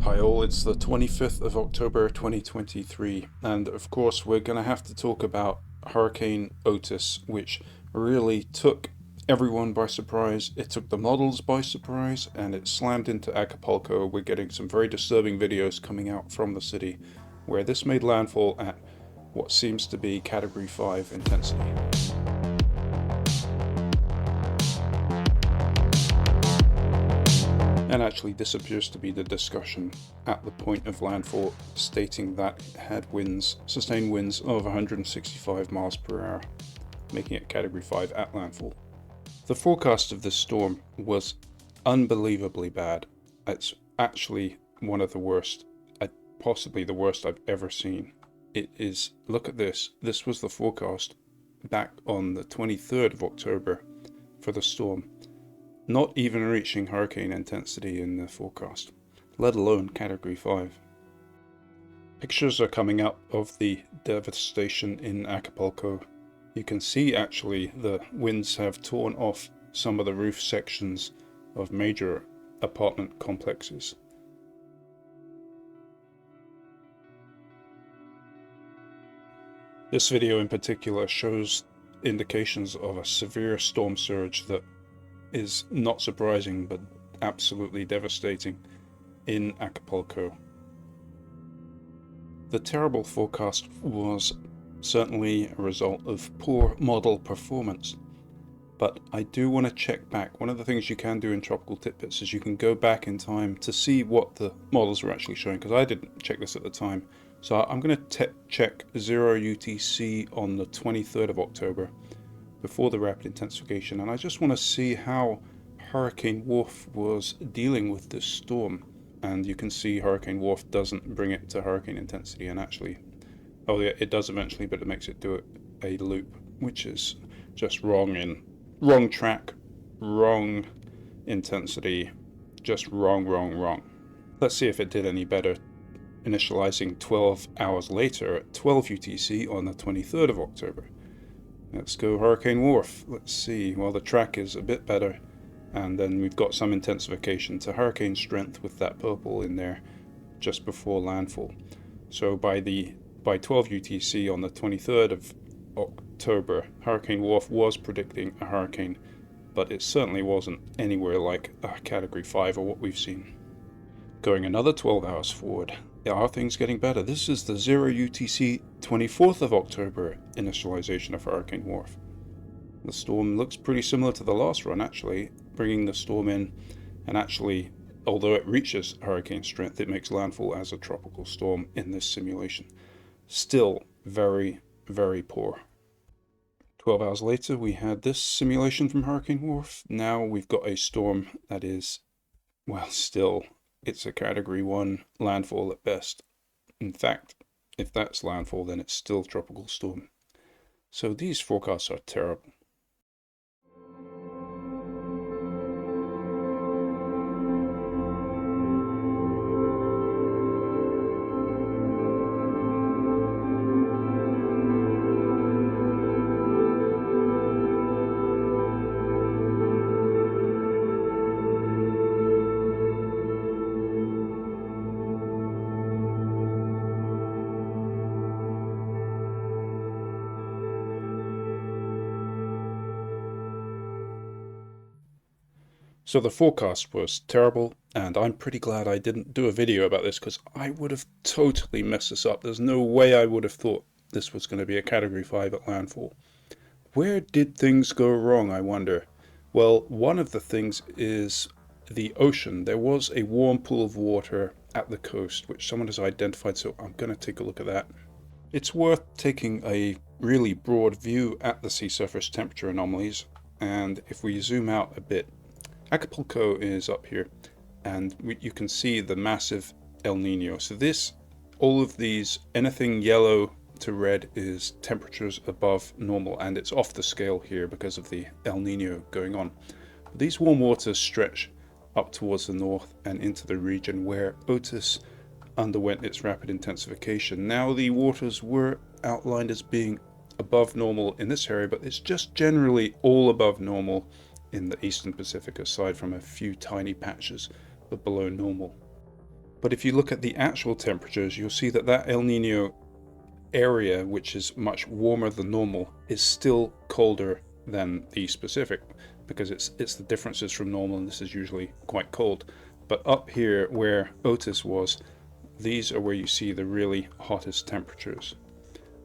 Hi all, it's the 25th of October 2023, and of course we're going to have to talk about Hurricane Otis, which really took everyone by surprise. It took the models by surprise, and it slammed into Acapulco. We're getting some very disturbing videos coming out from the city, where this made landfall at what seems to be Category 5 intensity. And actually, this appears to be the discussion at the point of landfall, stating that it had winds, sustained winds of 165 miles per hour, making it Category 5 at landfall. The forecast of this storm was unbelievably bad. It's actually one of the worst, possibly the worst I've ever seen. It is, look at this, this was the forecast back on the 23rd of October for the storm. Not even reaching hurricane intensity in the forecast, let alone Category 5. Pictures are coming up of the devastation in Acapulco. You can see actually the winds have torn off some of the roof sections of major apartment complexes. This video in particular shows indications of a severe storm surge that is not surprising but absolutely devastating in Acapulco. The terrible forecast was certainly a result of poor model performance, but I do want to check back. One of the things you can do in Tropical Tidbits is you can go back in time to see what the models were actually showing, because I didn't check this at the time. So I'm going to check 0 UTC on the 23rd of October before the rapid intensification, and I just want to see how Hurricane Wharf was dealing with this storm. And you can see Hurricane Wharf doesn't bring it to hurricane intensity, and actually, oh yeah, it does eventually, but it makes it do a loop, which is just wrong track, wrong intensity, just wrong. Let's see if it did any better, initializing 12 hours later at 12 UTC on the 23rd of October. Let's go Hurricane Wharf. Let's see. Well, the track is a bit better, and then we've got some intensification to hurricane strength with that purple in there just before landfall. So by 12 UTC on the 23rd of October, Hurricane Wharf was predicting a hurricane, but it certainly wasn't anywhere like a Category 5 or what we've seen. Going another 12 hours forward, are things getting better? This is the 0 UTC 24th of October initialization of Hurricane Wharf. The storm looks pretty similar to the last run, actually, bringing the storm in, and actually, although it reaches hurricane strength, it makes landfall as a tropical storm in this simulation. Still very, very poor. 12 hours later, we had this simulation from Hurricane Wharf. Now we've got a storm that is, well, still, it's a Category 1 landfall at best. In fact, if that's landfall, then it's still tropical storm. So these forecasts are terrible. So the forecast was terrible, and I'm pretty glad I didn't do a video about this, because I would have totally messed this up. There's no way I would have thought this was going to be a Category 5 at landfall. Where did things go wrong, I wonder? Well, one of the things is the ocean. There was a warm pool of water at the coast, which someone has identified, so I'm going to take a look at that. It's worth taking a really broad view at the sea surface temperature anomalies, and if we zoom out a bit, Acapulco is up here, and you can see the massive El Nino. So all of these, anything yellow to red is temperatures above normal, and it's off the scale here because of the El Nino going on. But these warm waters stretch up towards the north and into the region where Otis underwent its rapid intensification. Now the waters were outlined as being above normal in this area, but it's just generally all above normal in the Eastern Pacific, aside from a few tiny patches but below normal. But if you look at the actual temperatures, you'll see that that El Nino area, which is much warmer than normal, is still colder than the Pacific, because it's the differences from normal, and this is usually quite cold. But up here where Otis was, these are where you see the really hottest temperatures.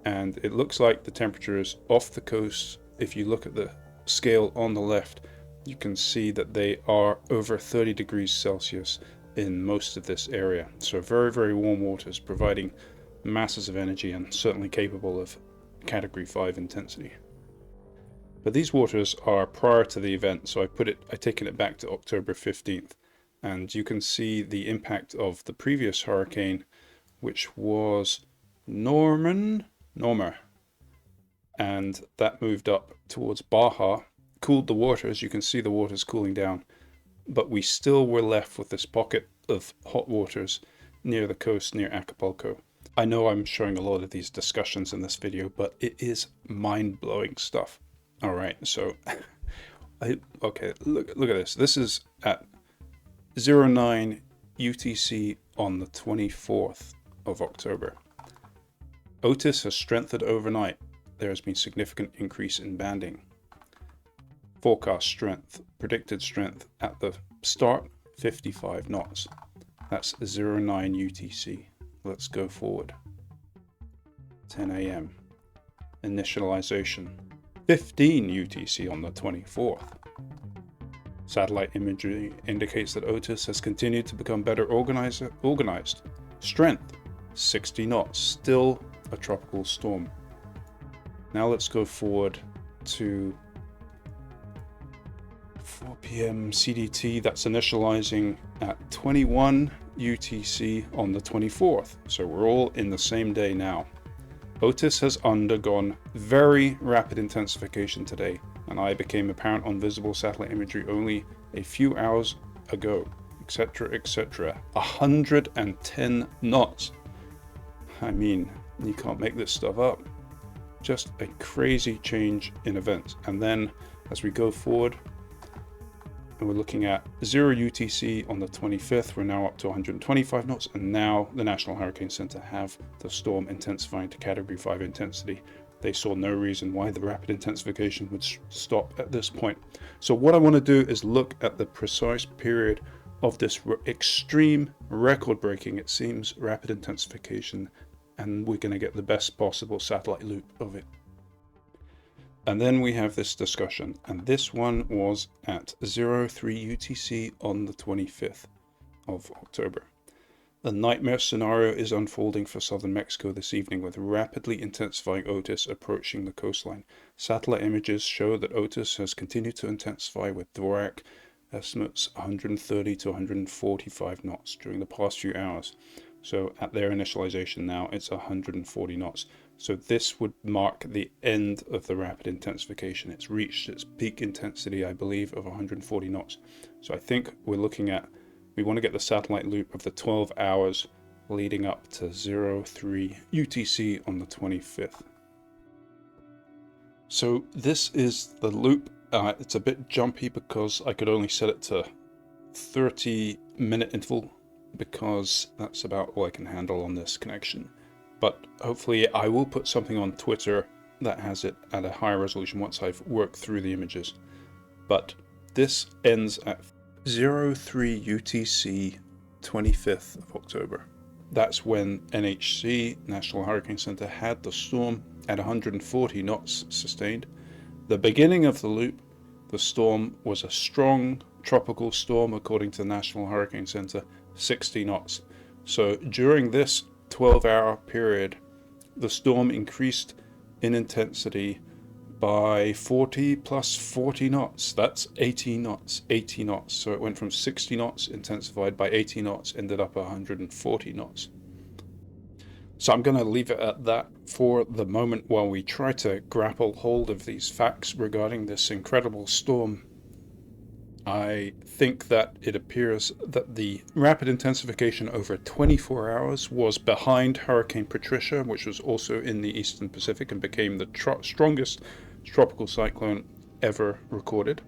And it looks like the temperatures off the coast, if you look at the scale on the left, you can see that they are over 30 degrees Celsius in most of this area. So very, very warm waters, providing masses of energy and certainly capable of category 5 intensity. But these waters are prior to the event, so I've taken it back to October 15th, and you can see the impact of the previous hurricane, which was Norma, and that moved up towards Baja, cooled the waters. You can see the waters cooling down, but we still were left with this pocket of hot waters near the coast, near Acapulco. I know I'm showing a lot of these discussions in this video, but it is mind-blowing stuff. All right, so okay, look at this. This is at 09 UTC on the 24th of October. Otis has strengthened overnight. There has been significant increase in banding. Forecast strength, predicted strength at the start, 55 knots. That's 09 UTC. Let's go forward. 10 a.m. Initialization, 15 UTC on the 24th. Satellite imagery indicates that Otis has continued to become better organized. Strength, 60 knots, still a tropical storm. Now let's go forward to 4 p.m. CDT. That's initializing at 21 UTC on the 24th. So we're all in the same day now. Otis has undergone very rapid intensification today, and I became apparent on visible satellite imagery only a few hours ago, etc., etc. 110 knots. I mean, you can't make this stuff up. Just a crazy change in events. And then as we go forward, and we're looking at 0 UTC on the 25th, we're now up to 125 knots, and now the National Hurricane Center have the storm intensifying to category 5 intensity. They saw no reason why the rapid intensification would stop at this point. So what I want to do is look at the precise period of this extreme, record-breaking, it seems, rapid intensification, and we're going to get the best possible satellite loop of it. And then we have this discussion, and this one was at 03 UTC on the 25th of October. A nightmare scenario is unfolding for southern Mexico this evening, with rapidly intensifying Otis approaching the coastline. Satellite images show that Otis has continued to intensify, with Dvorak estimates 130 to 145 knots during the past few hours. So at their initialization now, it's 140 knots. So this would mark the end of the rapid intensification. It's reached its peak intensity, I believe, of 140 knots. So I think we're looking at, we want to get the satellite loop of the 12 hours leading up to 03 UTC on the 25th. So this is the loop. It's a bit jumpy because I could only set it to 30-minute interval, because that's about all I can handle on this connection. But hopefully I will put something on Twitter that has it at a higher resolution once I've worked through the images. But this ends at 03 UTC 25th of October. That's when NHC, National Hurricane Center, had the storm at 140 knots sustained. The beginning of the loop, the storm was a strong tropical storm according to the National Hurricane Center, 60 knots. So during this 12-hour period, the storm increased in intensity by 40 plus 40 knots. That's 80 knots, 80 knots. So it went from 60 knots, intensified by 80 knots, ended up 140 knots. So I'm going to leave it at that for the moment while we try to grapple hold of these facts regarding this incredible storm. I think that it appears that the rapid intensification over 24 hours was behind Hurricane Patricia, which was also in the Eastern Pacific and became the strongest tropical cyclone ever recorded.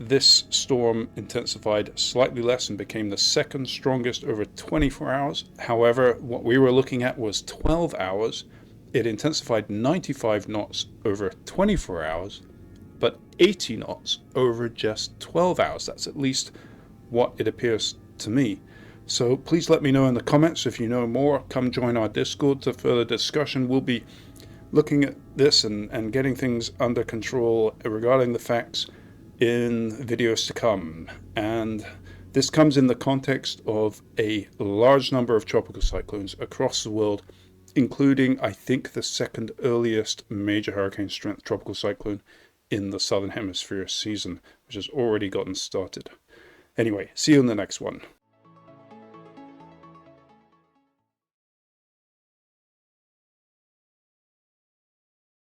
this storm intensified slightly less and became the second strongest over 24 hours. However, what we were looking at was 12 hours. It intensified 95 knots over 24 hours, but 80 knots over just 12 hours. That's at least what it appears to me. So please let me know in the comments if you know more. Come join our Discord to further discussion. We'll be looking at this and getting things under control regarding the facts in videos to come. And this comes in the context of a large number of tropical cyclones across the world, including, I think, the second earliest major hurricane strength tropical cyclone in the Southern Hemisphere season, which has already gotten started. Anyway, see you in the next one.